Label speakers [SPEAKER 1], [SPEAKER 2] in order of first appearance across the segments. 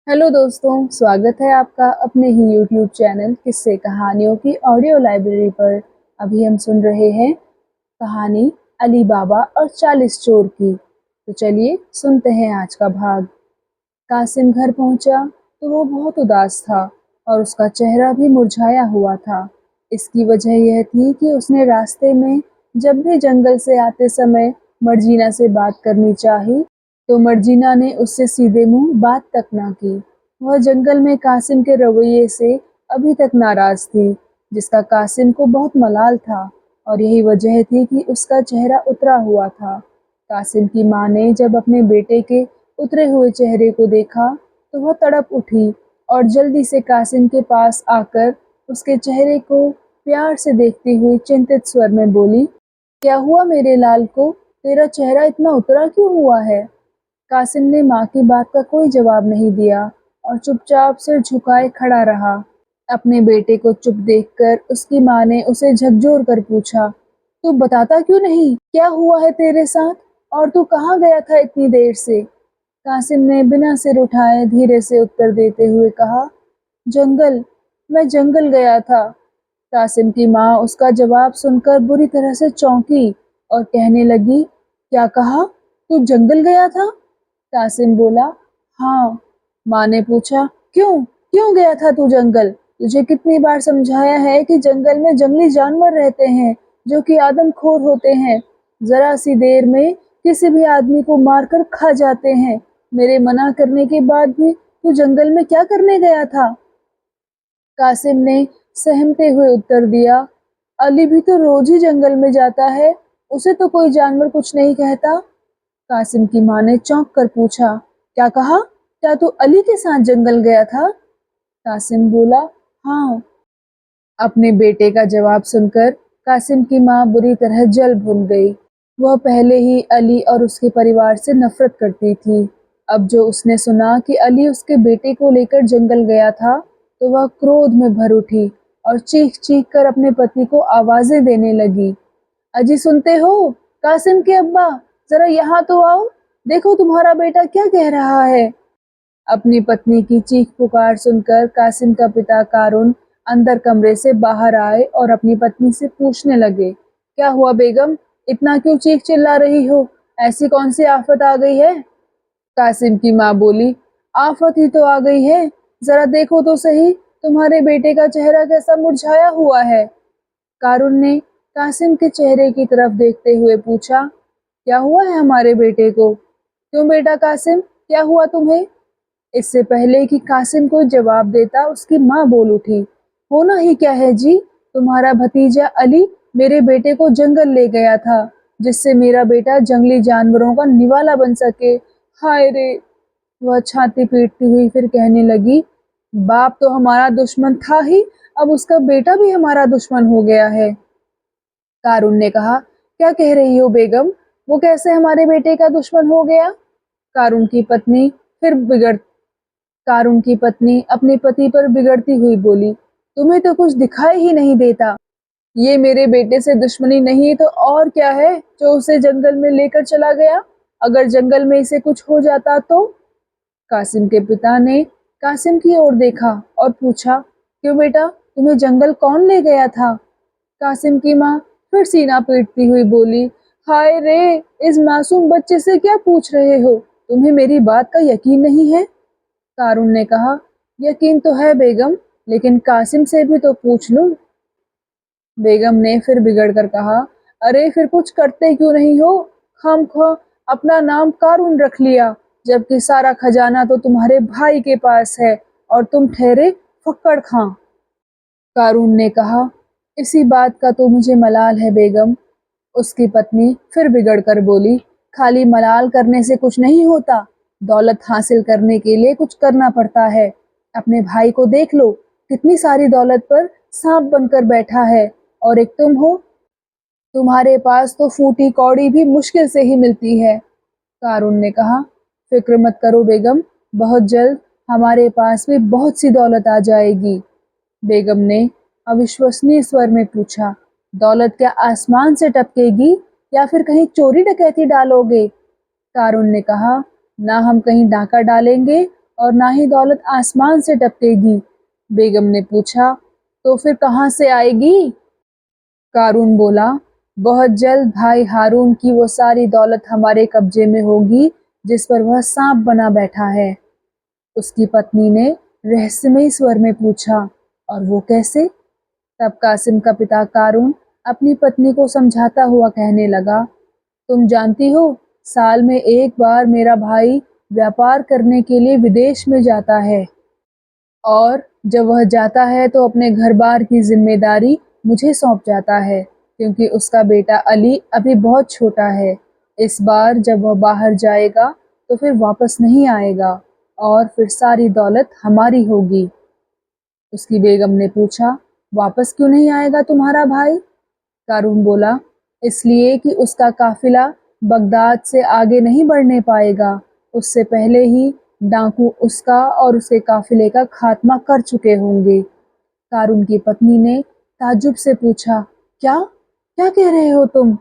[SPEAKER 1] Hello दोस्तों, स्वागत है आपका अपने ही यूट्यूब चैनल किस्से कहानियों की ऑडियो लाइब्रेरी पर। अभी हम सुन रहे हैं कहानी अली बाबा और 40 चोर की। तो चलिए सुनते हैं आज का भाग। कासिम घर पहुंचा तो वो बहुत उदास था और उसका चेहरा भी मुरझाया हुआ था। इसकी वजह यह थी कि उसने रास्ते में जब भी जंगल से आते समय मर्जीना से बात करनी चाही तो मर्जीना ने उससे सीधे मुंह बात तक ना की। वह जंगल में कासिम के रवैये से अभी तक नाराज थी, जिसका कासिम को बहुत मलाल था और यही वजह थी कि उसका चेहरा उतरा हुआ था। कासिम की माँ ने जब अपने बेटे के उतरे हुए चेहरे को देखा तो वह तड़प उठी और जल्दी से कासिम के पास आकर उसके चेहरे को प्यार से देखती हुई चिंतित स्वर में बोली, क्या हुआ मेरे लाल को? तेरा चेहरा इतना उतरा क्यों हुआ है? कासिम ने माँ की बात का कोई जवाब नहीं दिया और चुपचाप सिर झुकाए खड़ा रहा। अपने बेटे को चुप देखकर उसकी माँ ने उसे झकझोर कर पूछा, तू बताता क्यों नहीं? क्या हुआ है तेरे साथ? और तू कहाँ गया था इतनी देर से? कासिम ने बिना सिर उठाए धीरे से उत्तर देते हुए कहा, जंगल, मैं जंगल गया था। कासिम की माँ उसका जवाब सुनकर बुरी तरह से चौंकी और कहने लगी, क्या कहा? तू जंगल गया था? कासिम बोला, हाँ। माँ ने पूछा, क्यों? क्यों गया था तू जंगल? तुझे कितनी बार समझाया है कि जंगल में जंगली जानवर रहते हैं जो कि आदमखोर होते हैं, जरा सी देर में किसी भी आदमी को मारकर खा जाते हैं। मेरे मना करने के बाद भी तू जंगल में क्या करने गया था? कासिम ने सहमते हुए उत्तर दिया, अली भी तो रोज ही जंगल में जाता है, उसे तो कोई जानवर कुछ नहीं कहता। कासिम की माँ ने चौंक कर पूछा, क्या कहा? क्या तू अली के साथ जंगल गया था? कासिम बोला, हाँ। अपने बेटे का जवाब सुनकर कासिम की माँ बुरी तरह जल भुन गई। वह पहले ही अली और उसके परिवार से नफरत करती थी। अब जो उसने सुना कि अली उसके बेटे को लेकर जंगल गया था, तो वह क्रोध में भर उठी और चीख चीख कर अपने पति को आवाजें देने लगी। अजी सुनते हो? कासिम के अब्बा, जरा यहाँ तो आओ, देखो तुम्हारा बेटा क्या कह रहा है। अपनी पत्नी की चीख पुकार सुनकर कासिम का पिता कारुन अंदर कमरे से बाहर आए और अपनी पत्नी से पूछने लगे, क्या हुआ बेगम, इतना क्यों चीख चिल्ला रही हो? ऐसी कौन सी आफत आ गई है? कासिम की माँ बोली, आफत ही तो आ गई है, जरा देखो तो सही, तुम्हारे बेटे का चेहरा कैसा मुरझाया हुआ है। कारुन ने कासिम के चेहरे की तरफ देखते हुए पूछा, क्या हुआ है हमारे बेटे को? क्यों बेटा कासिम, क्या हुआ तुम्हें? इससे पहले कि कासिम को जवाब देता उसकी माँ बोल उठी, होना ही क्या है जी, तुम्हारा भतीजा अली मेरे बेटे को जंगल ले गया था, जिससे मेरा बेटा जंगली जानवरों का निवाला बन सके। हाय रे। वह छाती पीटती हुई फिर कहने लगी, बाप तो हमारा दुश्मन था ही, अब उसका बेटा भी हमारा दुश्मन हो गया है। कारुन ने कहा, क्या कह रही हो बेगम, वो कैसे हमारे बेटे का दुश्मन हो गया? कारुन की पत्नी फिर बिगड़ कारुन की पत्नी अपने पति पर बिगड़ती हुई बोली, तुम्हें तो कुछ दिखाई ही नहीं देता। ये मेरे बेटे से दुश्मनी नहीं तो और क्या है जो उसे जंगल में लेकर चला गया? अगर जंगल में इसे कुछ हो जाता तो? कासिम के पिता ने कासिम की ओर देखा और पूछा, क्यों बेटा, तुम्हें जंगल कौन ले गया था? कासिम की माँ फिर सीना पीटती हुई बोली, हाय रे, इस मासूम बच्चे से क्या पूछ रहे हो? तुम्हें मेरी बात का यकीन नहीं है? कारुन ने कहा, यकीन तो है बेगम, लेकिन कासिम से भी तो पूछ लूं। बेगम ने फिर बिगड़ कर कहा, अरे फिर कुछ करते क्यों नहीं हो? खामखा अपना नाम कारून रख लिया, जबकि सारा खजाना तो तुम्हारे भाई के पास है और तुम ठहरे फक्कड़ खां। कारून ने कहा, इसी बात का तो मुझे मलाल है बेगम। उसकी पत्नी फिर बिगड़ कर बोली, खाली मलाल करने से कुछ नहीं होता, दौलत हासिल करने के लिए कुछ करना पड़ता है। अपने भाई को देख लो, कितनी सारी दौलत पर सांप बनकर बैठा है, और एक तुम हो, तुम्हारे पास तो फूटी कौड़ी भी मुश्किल से ही मिलती है। कारून ने कहा, फिक्र मत करो बेगम, बहुत जल्द हमारे पास भी बहुत सी दौलत आ जाएगी। बेगम ने अविश्वसनीय स्वर में पूछा, दौलत क्या आसमान से टपकेगी या फिर कहीं चोरी डकैती डालोगे? कारून ने कहा, ना हम कहीं डाका डालेंगे और ना ही दौलत आसमान से टपकेगी। बेगम ने पूछा, तो फिर कहाँ से आएगी? कारून बोला, बहुत जल्द भाई हारून की वो सारी दौलत हमारे कब्जे में होगी जिस पर वह सांप बना बैठा है। उसकी पत्नी ने रहस्यमयी स्वर में पूछा, और वो कैसे? तब कासिम का पिता कारून अपनी पत्नी को समझाता हुआ कहने लगा, तुम जानती हो, साल में एक बार मेरा भाई व्यापार करने के लिए विदेश में जाता है, और जब वह जाता है तो अपने घर बार की जिम्मेदारी मुझे सौंप जाता है, क्योंकि उसका बेटा अली अभी बहुत छोटा है। इस बार जब वह बाहर जाएगा तो फिर वापस नहीं आएगा, और फिर सारी दौलत हमारी होगी। उसकी बेगम ने पूछा, वापस क्यों नहीं आएगा तुम्हारा भाई? कारून बोला, इसलिए कि उसका काफिला बगदाद से आगे नहीं बढ़ने पाएगा। उससे पहले ही डाकू उसका और उसके काफिले का खात्मा कर चुके होंगे। कारून की पत्नी ने ताज्जुब से पूछा, क्या क्या कह रहे हो तुम?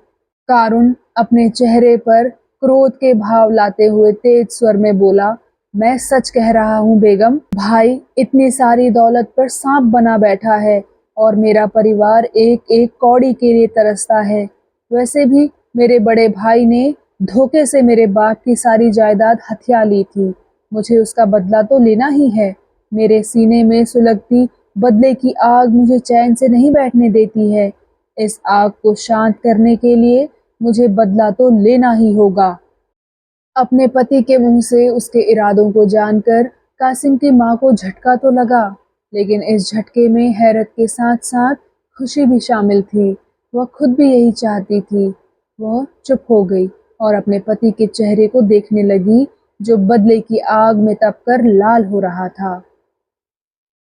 [SPEAKER 1] कारून अपने चेहरे पर क्रोध के भाव लाते हुए तेज स्वर में बोला, मैं सच कह रहा हूँ बेगम, भाई इतनी सारी दौलत पर सांप बना बैठा है, और मेरा परिवार एक एक कौड़ी के लिए तरसता है। वैसे भी मेरे बड़े भाई ने धोखे से मेरे बाप की सारी जायदाद हथिया ली थी। मुझे उसका बदला तो लेना ही है। मेरे सीने में सुलगती बदले की आग मुझे चैन से नहीं बैठने देती है। इस आग को शांत करने के लिए मुझे बदला तो लेना ही होगा। अपने पति के मुंह से उसके इरादों को जानकर कासिम की माँ को झटका तो लगा, लेकिन इस झटके में हैरत के साथ साथ खुशी भी शामिल थी। वह खुद भी यही चाहती थी। वह चुप हो गई और अपने पति के चेहरे को देखने लगी, जो बदले की आग में तपकर लाल हो रहा था।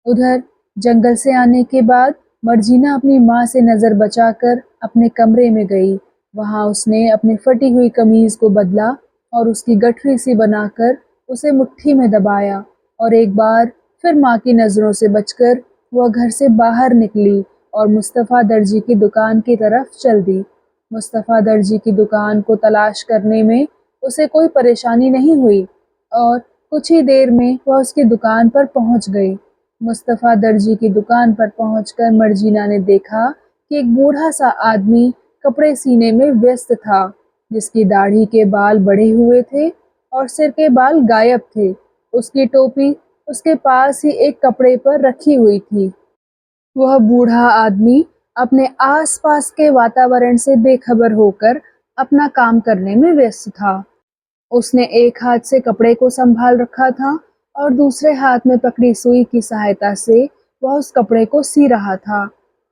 [SPEAKER 1] उधर जंगल से आने के बाद मर्जीना अपनी माँ से नजर बचाकर अपने कमरे में गई। वहां उसने अपनी फटी हुई कमीज को बदला और उसकी गठरी सी बनाकर उसे मुट्ठी में दबाया, और एक बार फिर माँ की नजरों से बचकर वह घर से बाहर निकली और मुस्तफ़ा दर्जी की दुकान की तरफ चल दी। मुस्तफ़ा दर्जी की दुकान को तलाश करने में उसे कोई परेशानी नहीं हुई, और कुछ ही देर में वह उसकी दुकान पर पहुंच गई। मुस्तफ़ा दर्जी की दुकान पर पहुंचकर मर्जीना ने देखा कि एक बूढ़ा सा आदमी कपड़े सीने में व्यस्त था, जिसकी दाढ़ी के बाल बढ़े हुए थे और सिर के बाल गायब थे। उसकी टोपी उसके पास ही एक कपड़े पर रखी हुई थी। वह बूढ़ा आदमी अपने आसपास के वातावरण से बेखबर होकर अपना काम करने में व्यस्त था। उसने एक हाथ से कपड़े को संभाल रखा था और दूसरे हाथ में पकड़ी सुई की सहायता से वह उस कपड़े को सी रहा था।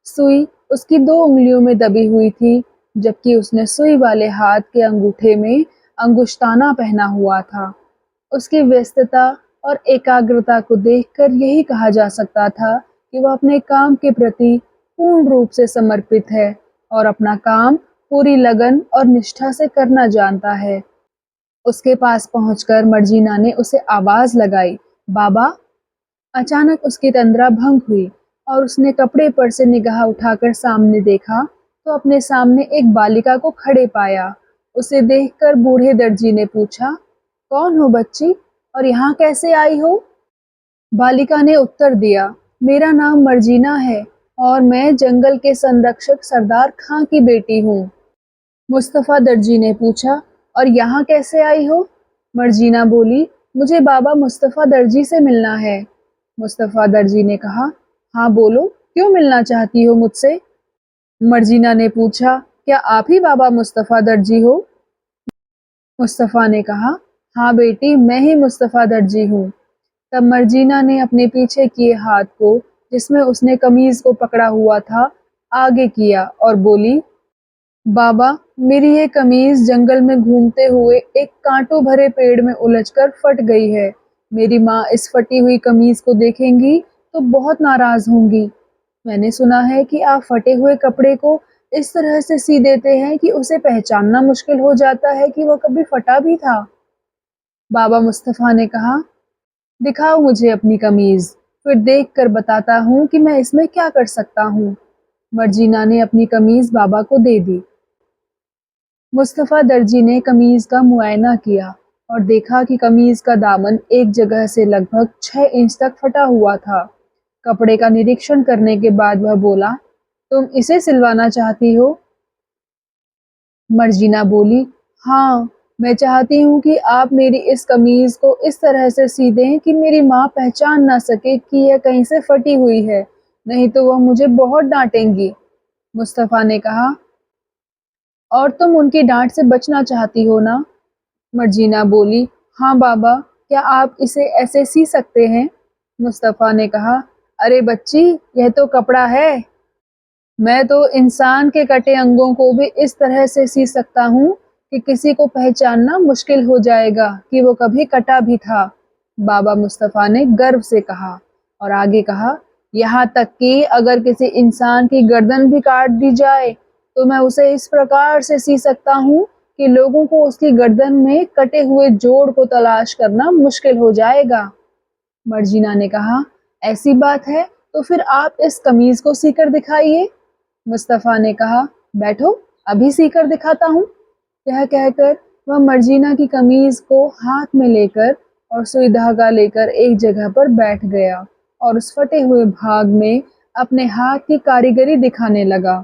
[SPEAKER 1] सुई उसकी 2 उंगलियों में दबी हुई थी, जबकि उसने सुई वाले हाथ के अंगूठे में अंगुश्ताना पहना हुआ था। उसकी व्यस्तता और एकाग्रता को देखकर यही कहा जा सकता था कि वह अपने काम के प्रति पूर्ण रूप से समर्पित है और अपना काम पूरी लगन और निष्ठा से करना जानता है। उसके पास पहुंचकर मर्जीना ने उसे आवाज लगाई, बाबा। अचानक उसकी तंद्रा भंग हुई और उसने कपड़े पर से निगाह उठाकर सामने देखा तो अपने सामने एक बालिका को खड़े पाया। उसे देखकर बूढ़े दर्जी ने पूछा, कौन हो बच्ची, और यहाँ कैसे आई हो? बालिका ने उत्तर दिया, मेरा नाम मर्जीना है और मैं जंगल के संरक्षक सरदार खां की बेटी हूँ। मुस्तफ़ा दर्जी ने पूछा, और यहाँ कैसे आई हो? मर्जीना बोली, मुझे बाबा मुस्तफ़ा दर्जी से मिलना है। मुस्तफ़ा दर्जी ने कहा, हाँ बोलो, क्यों मिलना चाहती हो मुझसे? मर्जीना ने पूछा, क्या आप ही बाबा मुस्तफ़ा दर्जी हो? मुस्तफ़ा ने कहा, हाँ बेटी, मैं ही मुस्तफ़ा दर्जी हूँ। तब मर्जीना ने अपने पीछे किए हाथ को, जिसमें उसने कमीज को पकड़ा हुआ था, आगे किया और बोली, बाबा, मेरी ये कमीज जंगल में घूमते हुए एक कांटों भरे पेड़ में उलझकर फट गई है। मेरी माँ इस फटी हुई कमीज को देखेंगी तो बहुत नाराज होंगी। मैंने सुना है कि आप फटे हुए कपड़े को इस तरह से सी देते हैं कि उसे पहचानना मुश्किल हो जाता है कि वह कभी फटा भी था। बाबा मुस्तफ़ा ने कहा, दिखाओ मुझे अपनी कमीज, फिर देख कर बताता हूँ कि मैं इसमें क्या कर सकता हूँ। मर्जीना ने अपनी कमीज बाबा को दे दी। मुस्तफ़ा दर्जी ने कमीज का मुआयना किया और देखा कि कमीज का दामन एक जगह से लगभग 6 इंच तक फटा हुआ था। कपड़े का निरीक्षण करने के बाद वह बोला, तुम इसे सिलवाना चाहती हो? मर्जीना बोली, हाँ, मैं चाहती हूँ कि आप मेरी इस कमीज को इस तरह से सी दें कि मेरी माँ पहचान ना सके कि यह कहीं से फटी हुई है, नहीं तो वह मुझे बहुत डांटेंगी। मुस्तफा ने कहा, और तुम उनकी डांट से बचना चाहती हो ना? मर्जीना बोली, हाँ बाबा, क्या आप इसे ऐसे सी सकते हैं? मुस्तफा ने कहा, अरे बच्ची, यह तो कपड़ा है। मैं तो इंसान के कटे अंगों को भी इस तरह से सी सकता हूँ कि किसी को पहचानना मुश्किल हो जाएगा कि वो कभी कटा भी था। बाबा मुस्तफा ने गर्व से कहा और आगे कहा, यहाँ तक कि अगर किसी इंसान की गर्दन भी काट दी जाए तो मैं उसे इस प्रकार से सी सकता हूँ कि लोगों को उसकी गर्दन में कटे हुए जोड़ को तलाश करना मुश्किल हो जाएगा। मर्जीना ने कहा, ऐसी बात है तो फिर आप इस कमीज को सीकर दिखाइए। मुस्तफा ने कहा, बैठो, अभी सीकर दिखाता हूँ। यह कहकर वह मर्जीना की कमीज को हाथ में लेकर और सुई धागा लेकर एक जगह पर बैठ गया और उस फटे हुए भाग में अपने हाथ की कारीगरी दिखाने लगा।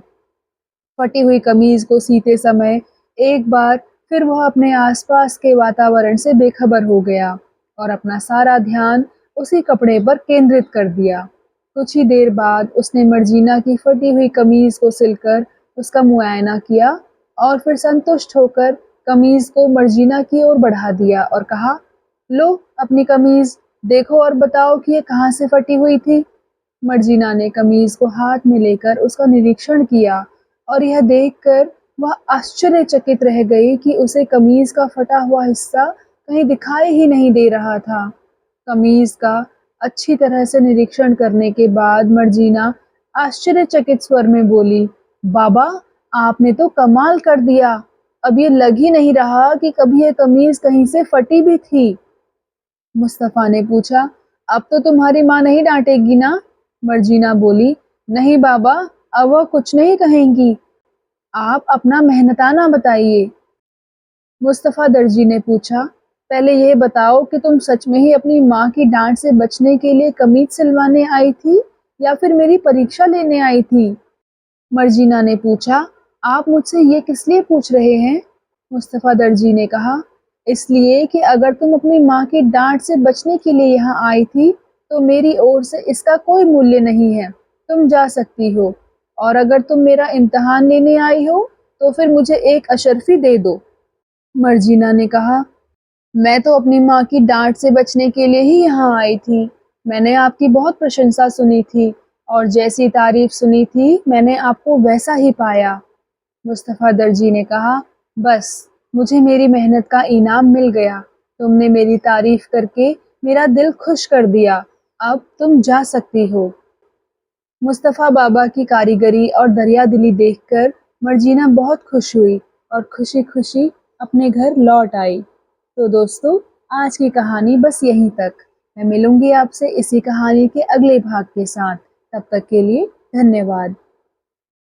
[SPEAKER 1] फटी हुई कमीज को सीते समय एक बार फिर वह अपने आसपास के वातावरण से बेखबर हो गया और अपना सारा ध्यान उसी कपड़े पर केंद्रित कर दिया। कुछ ही देर बाद उसने मर्जीना की फटी हुई कमीज को सिलकर उसका मुआयना किया और फिर संतुष्ट होकर कमीज को मर्जीना की ओर बढ़ा दिया और कहा, लो अपनी कमीज देखो और बताओ कि ये कहाँ से फटी हुई थी। मर्जीना ने कमीज को हाथ में लेकर उसका निरीक्षण किया और यह देखकर वह आश्चर्यचकित रह गई कि उसे कमीज का फटा हुआ हिस्सा कहीं दिखाई ही नहीं दे रहा था। कमीज का अच्छी तरह से निरीक्षण करने के बाद मर्जीना आश्चर्यचकित स्वर में बोली, बाबा, आपने तो कमाल कर दिया। अब ये लग ही नहीं रहा कि कभी ये कमीज कहीं से फटी भी थी। मुस्तफा ने पूछा, अब तो तुम्हारी माँ नहीं डांटेगी ना? मर्जीना बोली, नहीं बाबा, अब वह कुछ नहीं कहेंगी। आप अपना मेहनताना बताइए। मुस्तफा दर्जी ने पूछा, पहले यह बताओ कि तुम सच में ही अपनी माँ की डांट से बचने के लिए कमीज सिलवाने आई थी या फिर मेरी परीक्षा लेने आई थी? मर्जीना ने पूछा, आप मुझसे ये किस लिए पूछ रहे हैं? मुस्तफा दर्जी ने कहा, इसलिए कि अगर तुम अपनी माँ की डांट से बचने के लिए यहाँ आई थी तो मेरी ओर से इसका कोई मूल्य नहीं है, तुम जा सकती हो। और अगर तुम मेरा इम्तिहान लेने आई हो तो फिर मुझे एक अशर्फी दे दो। मर्जीना ने कहा, मैं तो अपनी माँ की डांट से बचने के लिए ही यहाँ आई थी। मैंने आपकी बहुत प्रशंसा सुनी थी और जैसी तारीफ सुनी थी मैंने आपको वैसा ही पाया। मुस्तफा दर्जी ने कहा, बस, मुझे मेरी मेहनत का इनाम मिल गया। तुमने मेरी तारीफ करके मेरा दिल खुश कर दिया। अब तुम जा सकती हो। मुस्तफा बाबा की कारीगरी और दरियादिली देखकर मर्जीना बहुत खुश हुई और खुशी खुशी अपने घर लौट आई। तो दोस्तों, आज की कहानी बस यहीं तक। मैं मिलूंगी आपसे इसी कहानी के अगले भाग के साथ। तब तक के लिए धन्यवाद।